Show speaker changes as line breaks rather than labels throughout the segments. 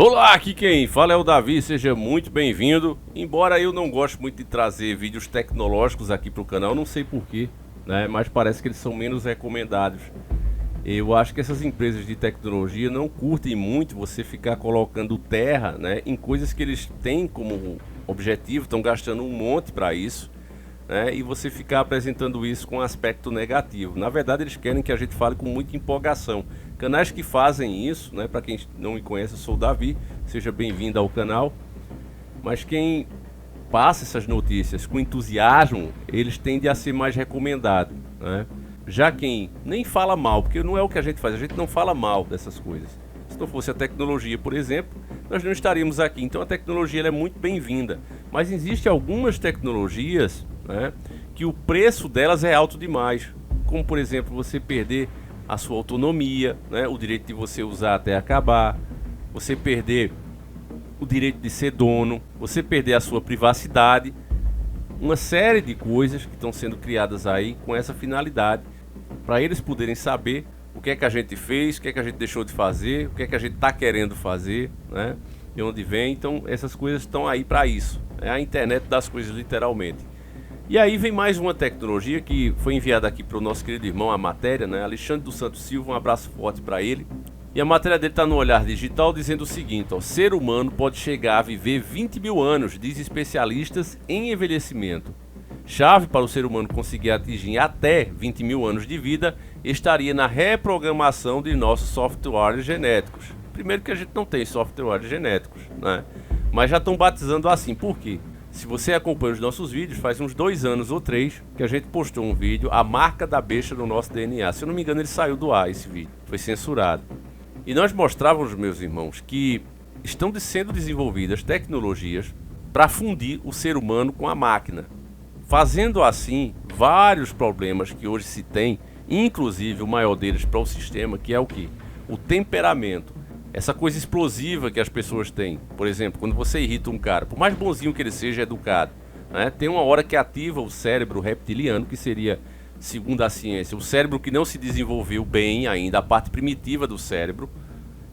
Olá, aqui quem fala é o Davi, seja muito bem-vindo. Embora eu não goste muito de trazer vídeos tecnológicos aqui para o canal, não sei porquê, né? Mas parece que eles são menos recomendados. Eu acho que essas empresas de tecnologia não curtem muito você ficar colocando terra, né, em coisas que eles têm como objetivo, estão gastando um monte para isso, né, e você ficar apresentando isso com um aspecto negativo. Na verdade, eles querem que a gente fale com muita empolgação. Canais que fazem isso, né, para quem não me conhece, eu sou o Davi, seja bem-vindo ao canal. Mas quem passa essas notícias com entusiasmo, eles tendem a ser mais recomendados, né? Já quem nem fala mal, porque não é o que a gente não fala mal dessas coisas. Se não fosse a tecnologia, por exemplo, nós não estaríamos aqui. Então a tecnologia ela é muito bem-vinda. Mas existem algumas tecnologias, né, que o preço delas é alto demais. Como, por exemplo, você perder a sua autonomia, né, o direito de você usar até acabar, você perder o direito de ser dono, você perder a sua privacidade. Uma série de coisas que estão sendo criadas aí com essa finalidade, para eles poderem saber o que é que a gente fez, o que é que a gente deixou de fazer, o que é que a gente está querendo fazer, né? De onde vem. Então essas coisas estão aí para isso. É a internet das coisas, literalmente. E aí vem mais uma tecnologia que foi enviada aqui para o nosso querido irmão, a matéria, né? Alexandre dos Santos Silva, um abraço forte para ele. E a matéria dele está no Olhar Digital dizendo o seguinte: ó, ser humano pode chegar a viver 20 mil anos, diz especialistas em envelhecimento. Chave para o ser humano conseguir atingir até 20 mil anos de vida estaria na reprogramação de nossos softwares genéticos. Primeiro que a gente não tem softwares genéticos, né? Mas já estão batizando assim. Por quê? Se você acompanha os nossos vídeos, faz uns 2 anos ou 3 que a gente postou um vídeo, a marca da besta no nosso DNA. Se eu não me engano, ele saiu do ar, esse vídeo. Foi censurado. E nós mostrávamos, meus irmãos, que estão sendo desenvolvidas tecnologias para fundir o ser humano com a máquina. Fazendo assim, vários problemas que hoje se tem, inclusive o maior deles para o sistema, que é o quê? O temperamento. Essa coisa explosiva que as pessoas têm. Por exemplo, quando você irrita um cara, por mais bonzinho que ele seja, educado, né, tem uma hora que ativa o cérebro reptiliano, que seria, segundo a ciência, o cérebro que não se desenvolveu bem ainda, a parte primitiva do cérebro.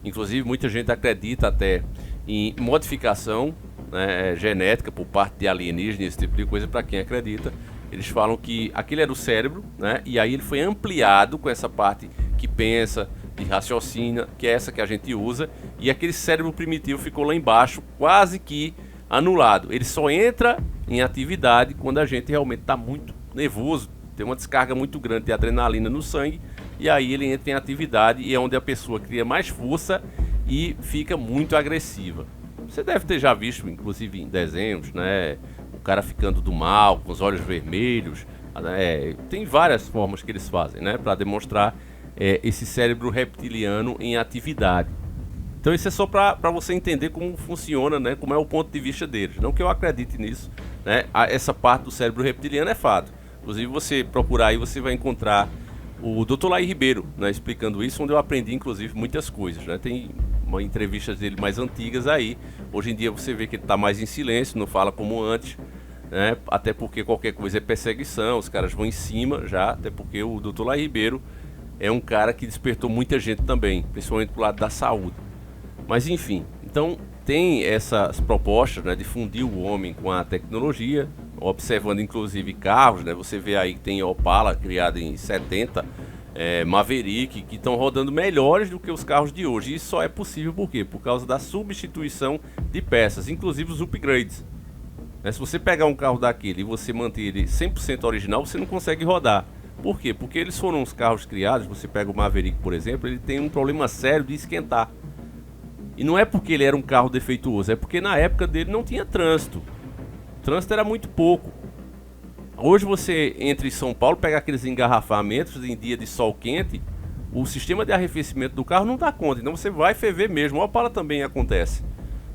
Inclusive, muita gente acredita até em modificação, né, genética por parte de alienígenas, esse tipo de coisa. Para quem acredita, eles falam que aquele era o cérebro, né, e aí ele foi ampliado com essa parte que pensa, de raciocínio, que é essa que a gente usa, e aquele cérebro primitivo ficou lá embaixo, quase que anulado. Ele só entra em atividade quando a gente realmente está muito nervoso, tem uma descarga muito grande de adrenalina no sangue, e aí ele entra em atividade e é onde a pessoa cria mais força e fica muito agressiva. Você deve ter já visto, inclusive em desenhos, né, o cara ficando do mal, com os olhos vermelhos, né, tem várias formas que eles fazem, né, para demonstrar esse cérebro reptiliano em atividade. Então isso é só para você entender como funciona, né, como é o ponto de vista deles. Não que eu acredite nisso, né, essa parte do cérebro reptiliano é fato. Inclusive, você procurar aí, você vai encontrar o Dr. Laí Ribeiro, né, explicando isso, onde eu aprendi inclusive muitas coisas, né. Tem uma entrevista dele mais antigas aí. Hoje em dia você vê que ele está mais em silêncio, não fala como antes, né, até porque qualquer coisa é perseguição, os caras vão em cima já, até porque o Dr. Laí Ribeiro é um cara que despertou muita gente também, principalmente pro lado da saúde. Mas enfim, então tem essas propostas, né, de fundir o homem com a tecnologia, observando inclusive carros, né, você vê aí que tem Opala, criado em 70, Maverick, que estão rodando melhores do que os carros de hoje. E isso só é possível por quê? Por causa da substituição de peças, inclusive os upgrades. Se você pegar um carro daquele e você manter ele 100% original, você não consegue rodar. Por quê? Porque eles foram os carros criados. Você pega o Maverick, por exemplo, ele tem um problema sério de esquentar. E não é porque ele era um carro defeituoso, é porque na época dele não tinha trânsito. O trânsito era muito pouco. Hoje você entra em São Paulo, pega aqueles engarrafamentos em dia de sol quente, o sistema de arrefecimento do carro não dá conta, então você vai ferver mesmo. O Opala também acontece,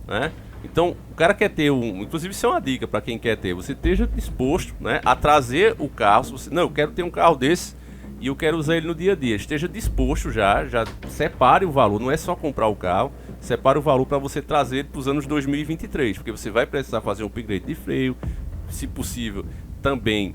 né? Então, o cara quer ter inclusive isso é uma dica para quem quer ter, você esteja disposto, né, a trazer o carro. Se você, não, eu quero ter um carro desse e eu quero usar ele no dia a dia, esteja disposto já separe o valor, não é só comprar o carro, separe o valor para você trazer ele para os anos 2023, porque você vai precisar fazer um upgrade de freio, se possível também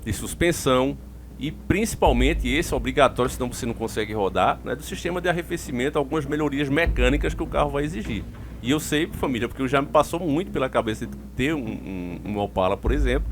de suspensão, e principalmente esse é obrigatório, senão você não consegue rodar, né, do sistema de arrefecimento, algumas melhorias mecânicas que o carro vai exigir. E eu sei, família, porque já me passou muito pela cabeça de ter um Opala, por exemplo.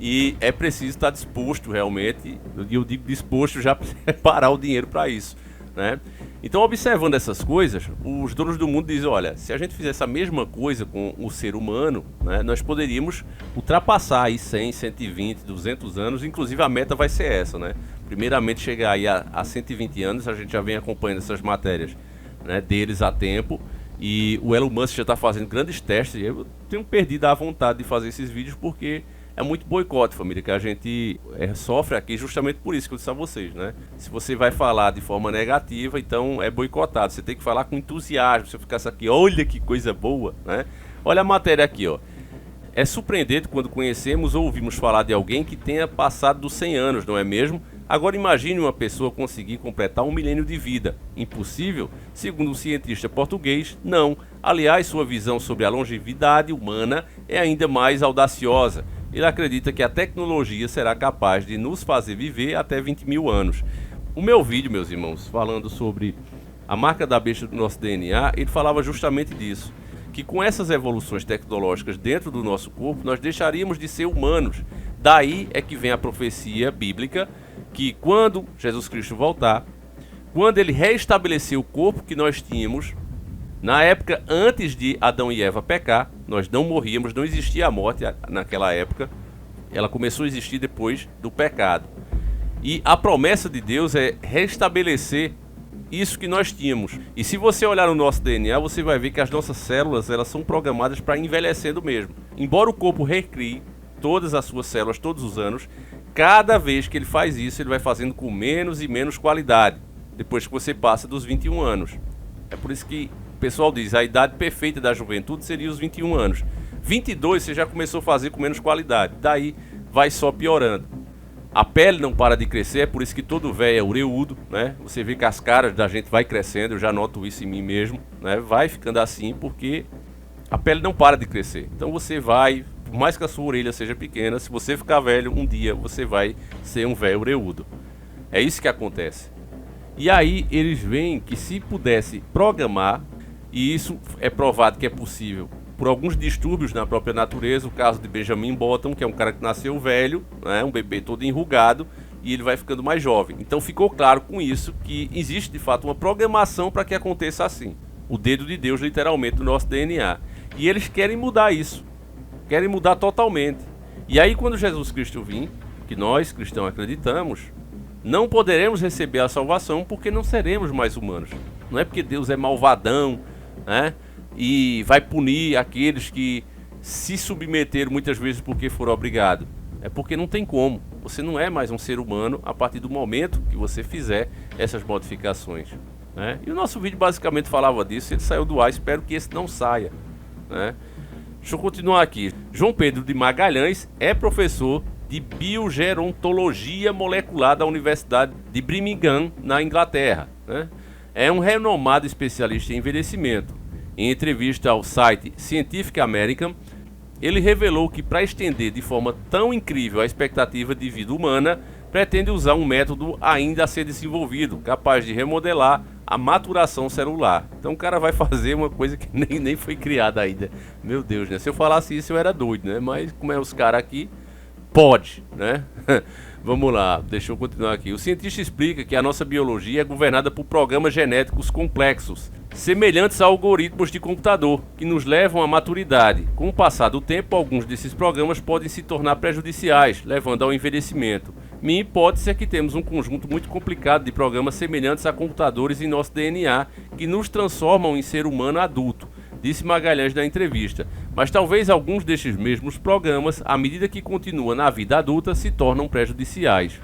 E é preciso estar disposto realmente, e eu digo disposto já preparar o dinheiro para isso, né? Então, observando essas coisas, os donos do mundo dizem, olha, se a gente fizesse a mesma coisa com o ser humano, né, nós poderíamos ultrapassar aí 100, 120, 200 anos, inclusive a meta vai ser essa, né? Primeiramente chegar aí a 120 anos, a gente já vem acompanhando essas matérias, né, deles há tempo, e o Elon Musk já está fazendo grandes testes, e eu tenho perdido a vontade de fazer esses vídeos porque é muito boicote, família, que a gente sofre aqui justamente por isso que eu disse a vocês, né? Se você vai falar de forma negativa, então é boicotado. Você tem que falar com entusiasmo. Se eu ficasse aqui, olha que coisa boa, né? Olha a matéria aqui, ó. É surpreendente quando conhecemos ou ouvimos falar de alguém que tenha passado dos 100 anos, não é mesmo? Agora imagine uma pessoa conseguir completar 1 milênio de vida. Impossível? Segundo um cientista português, não. Aliás, sua visão sobre a longevidade humana é ainda mais audaciosa. Ele acredita que a tecnologia será capaz de nos fazer viver até 20 mil anos. O meu vídeo, meus irmãos, falando sobre a marca da besta do nosso DNA, ele falava justamente disso. Que com essas evoluções tecnológicas dentro do nosso corpo, nós deixaríamos de ser humanos. Daí é que vem a profecia bíblica, que quando Jesus Cristo voltar, quando ele restabelecer o corpo que nós tínhamos, na época antes de Adão e Eva pecar, nós não morríamos, não existia a morte naquela época. Ela começou a existir depois do pecado. E a promessa de Deus é restabelecer isso que nós tínhamos. E se você olhar no nosso DNA, você vai ver que as nossas células, elas são programadas para envelhecendo mesmo. Embora o corpo recrie todas as suas células todos os anos, cada vez que ele faz isso, ele vai fazendo com menos e menos qualidade, depois que você passa dos 21 anos. É por isso que o pessoal diz, a idade perfeita da juventude seria os 21 anos. 22 você já começou a fazer com menos qualidade, daí vai só piorando. A pele não para de crescer, é por isso que todo velho é oreudo, né? Você vê que as caras da gente vai crescendo, eu já noto isso em mim mesmo, né? Vai ficando assim porque a pele não para de crescer. Então você vai, por mais que a sua orelha seja pequena, se você ficar velho, um dia você vai ser um velho oreudo. É isso que acontece. E aí eles veem que se pudesse programar, e isso é provado que é possível por alguns distúrbios na própria natureza, o caso de Benjamin Button, que é um cara que nasceu velho, né, um bebê todo enrugado, e ele vai ficando mais jovem. Então ficou claro com isso que existe de fato uma programação para que aconteça assim. O dedo de Deus literalmente no nosso DNA. E eles querem mudar isso, querem mudar totalmente. E aí quando Jesus Cristo vir, que nós cristãos acreditamos, não poderemos receber a salvação porque não seremos mais humanos. Não é porque Deus é malvadão, né? E vai punir aqueles que se submeteram muitas vezes porque foram obrigados. É porque não tem como. Você não é mais um ser humano a partir do momento que você fizer essas modificações, né? E o nosso vídeo basicamente falava disso. Ele saiu do ar, espero que esse não saia, né? Deixa eu continuar aqui. João Pedro de Magalhães é professor de biogerontologia molecular da Universidade de Birmingham, na Inglaterra, né? É um renomado especialista em envelhecimento. Em entrevista ao site Scientific American, ele revelou que para estender de forma tão incrível a expectativa de vida humana, pretende usar um método ainda a ser desenvolvido, capaz de remodelar a maturação celular. Então o cara vai fazer uma coisa que nem foi criada ainda. Meu Deus, né? Se eu falasse isso eu era doido, né? Mas como é os caras aqui, pode, né? Vamos lá, deixa eu continuar aqui. O cientista explica que a nossa biologia é governada por programas genéticos complexos, semelhantes a algoritmos de computador, que nos levam à maturidade. Com o passar do tempo, alguns desses programas podem se tornar prejudiciais, levando ao envelhecimento. Minha hipótese é que temos um conjunto muito complicado de programas semelhantes a computadores em nosso DNA, que nos transformam em ser humano adulto, disse Magalhães na entrevista. Mas talvez alguns destes mesmos programas, à medida que continua na vida adulta, se tornam prejudiciais.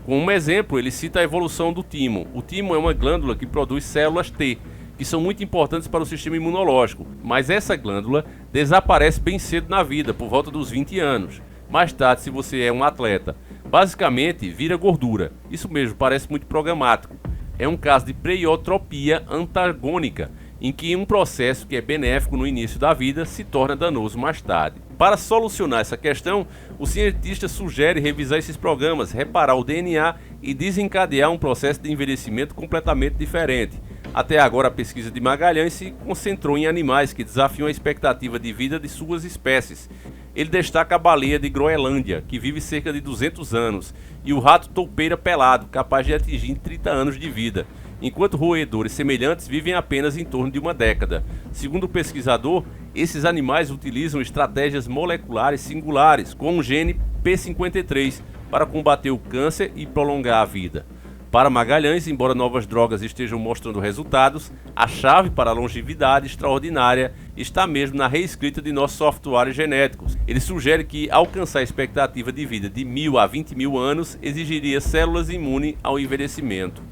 Como um exemplo, ele cita a evolução do timo. O timo é uma glândula que produz células T, que são muito importantes para o sistema imunológico, mas essa glândula desaparece bem cedo na vida, por volta dos 20 anos. Mais tarde, se você é um atleta, basicamente vira gordura. Isso mesmo, parece muito programático. É um caso de pleiotropia antagônica, em que um processo que é benéfico no início da vida se torna danoso mais tarde. Para solucionar essa questão, o cientista sugere revisar esses programas, reparar o DNA e desencadear um processo de envelhecimento completamente diferente. Até agora, a pesquisa de Magalhães se concentrou em animais que desafiam a expectativa de vida de suas espécies. Ele destaca a baleia de Groenlândia, que vive cerca de 200 anos, e o rato toupeira pelado, capaz de atingir 30 anos de vida, enquanto roedores semelhantes vivem apenas em torno de uma década. Segundo o pesquisador, esses animais utilizam estratégias moleculares singulares, com o gene P53, para combater o câncer e prolongar a vida. Para Magalhães, embora novas drogas estejam mostrando resultados, a chave para a longevidade extraordinária está mesmo na reescrita de nossos softwares genéticos. Ele sugere que alcançar a expectativa de vida de 1.000 a 20.000 anos exigiria células imunes ao envelhecimento.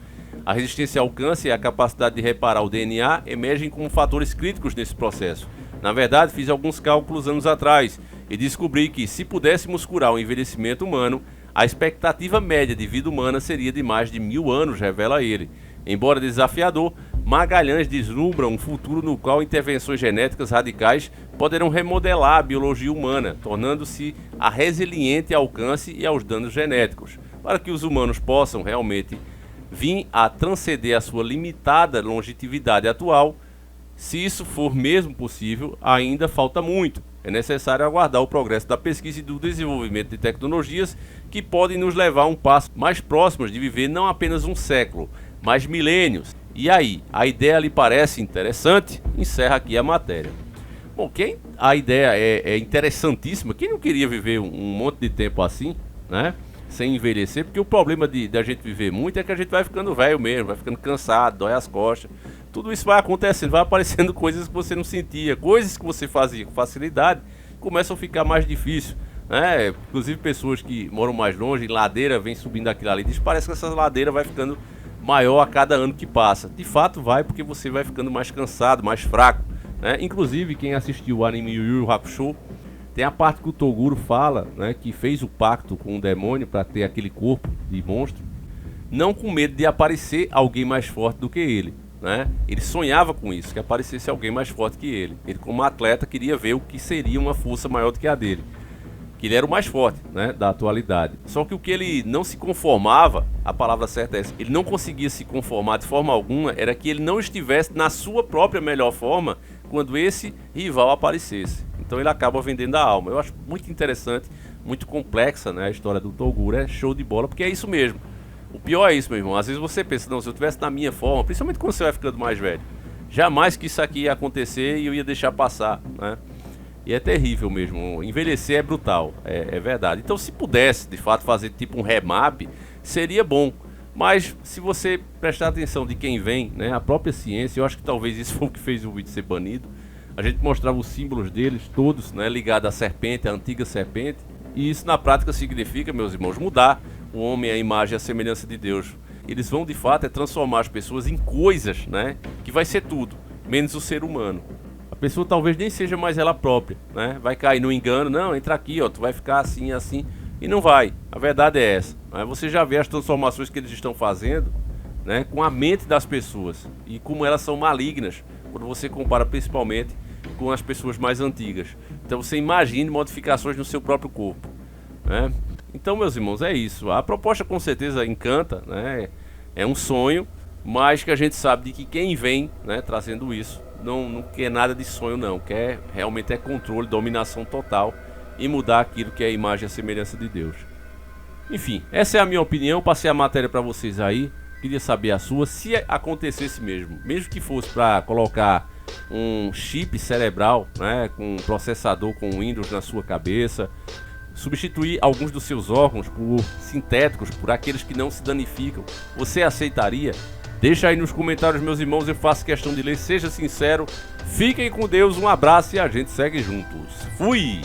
A resistência ao câncer e a capacidade de reparar o DNA emergem como fatores críticos nesse processo. Na verdade, fiz alguns cálculos anos atrás e descobri que, se pudéssemos curar o envelhecimento humano, a expectativa média de vida humana seria de mais de 1.000 anos, revela ele. Embora desafiador, Magalhães deslumbra um futuro no qual intervenções genéticas radicais poderão remodelar a biologia humana, tornando-se a resiliente ao alcance e aos danos genéticos. Para que os humanos possam realmente vir a transcender a sua limitada longevidade atual, se isso for mesmo possível, ainda falta muito. É necessário aguardar o progresso da pesquisa e do desenvolvimento de tecnologias que podem nos levar a um passo mais próximo de viver não apenas um século, mas milênios. E aí, a ideia lhe parece interessante? Encerra aqui a matéria. Bom, a ideia é interessantíssima. Quem não queria viver um monte de tempo assim, né? Sem envelhecer? Porque o problema da gente viver muito é que a gente vai ficando velho mesmo, vai ficando cansado, dói as costas. Tudo isso vai acontecendo, vai aparecendo coisas que você não sentia, coisas que você fazia com facilidade, começam a ficar mais difícil, né? Inclusive pessoas que moram mais longe, em ladeira, vem subindo aquilo ali, parece que essa ladeira vai ficando maior a cada ano que passa. De fato vai, porque você vai ficando mais cansado, mais fraco, né? Inclusive quem assistiu o anime Yu Yu Hakusho, tem a parte que o Toguro fala, né, que fez o pacto com o demônio para ter aquele corpo de monstro, não com medo de aparecer alguém mais forte do que ele, né? Ele sonhava com isso, que aparecesse alguém mais forte que ele. Ele, como atleta, queria ver o que seria uma força maior do que a dele, que ele era o mais forte, né, da atualidade. Só que o que ele não se conformava, a palavra certa é essa, ele não conseguia se conformar de forma alguma, era que ele não estivesse na sua própria melhor forma quando esse rival aparecesse. Então ele acaba vendendo a alma. Eu acho muito interessante, muito complexa, né, a história do Toguro. É show de bola, porque é isso mesmo. O pior é isso, meu irmão. Às vezes você pensa, não, se eu estivesse na minha forma, principalmente quando você vai ficando mais velho, jamais que isso aqui ia acontecer e eu ia deixar passar, né? E é terrível mesmo. Envelhecer é brutal, é verdade. Então, se pudesse, de fato, fazer tipo um remap, seria bom. Mas, se você prestar atenção de quem vem, né, a própria ciência, eu acho que talvez isso foi o que fez o vídeo ser banido. A gente mostrava os símbolos deles, todos, né, ligados à serpente, à antiga serpente. E isso, na prática, significa, meus irmãos, mudar o homem à imagem e à semelhança de Deus. Eles vão, de fato, transformar as pessoas em coisas, né, que vai ser tudo, menos o ser humano. A pessoa talvez nem seja mais ela própria, né? Vai cair no engano, não, entra aqui, ó, tu vai ficar assim, assim, e não vai. A verdade é essa. Né? Você já vê as transformações que eles estão fazendo, né, com a mente das pessoas e como elas são malignas, quando você compara principalmente com as pessoas mais antigas. Então você imagine modificações no seu próprio corpo, né? Então, meus irmãos, é isso. A proposta com certeza encanta, né? É um sonho, mas que a gente sabe de que quem vem, né, trazendo isso não quer nada de sonho, não. Quer realmente controle, dominação total e mudar aquilo que é a imagem e a semelhança de Deus. Enfim, essa é a minha opinião. Passei a matéria para vocês aí. Queria saber a sua, se acontecesse mesmo que fosse para colocar um chip cerebral, né, com um processador com Windows na sua cabeça, substituir alguns dos seus órgãos por sintéticos, por aqueles que não se danificam, você aceitaria? Deixa aí nos comentários, meus irmãos, eu faço questão de ler, seja sincero. Fiquem com Deus, um abraço e a gente segue juntos. Fui!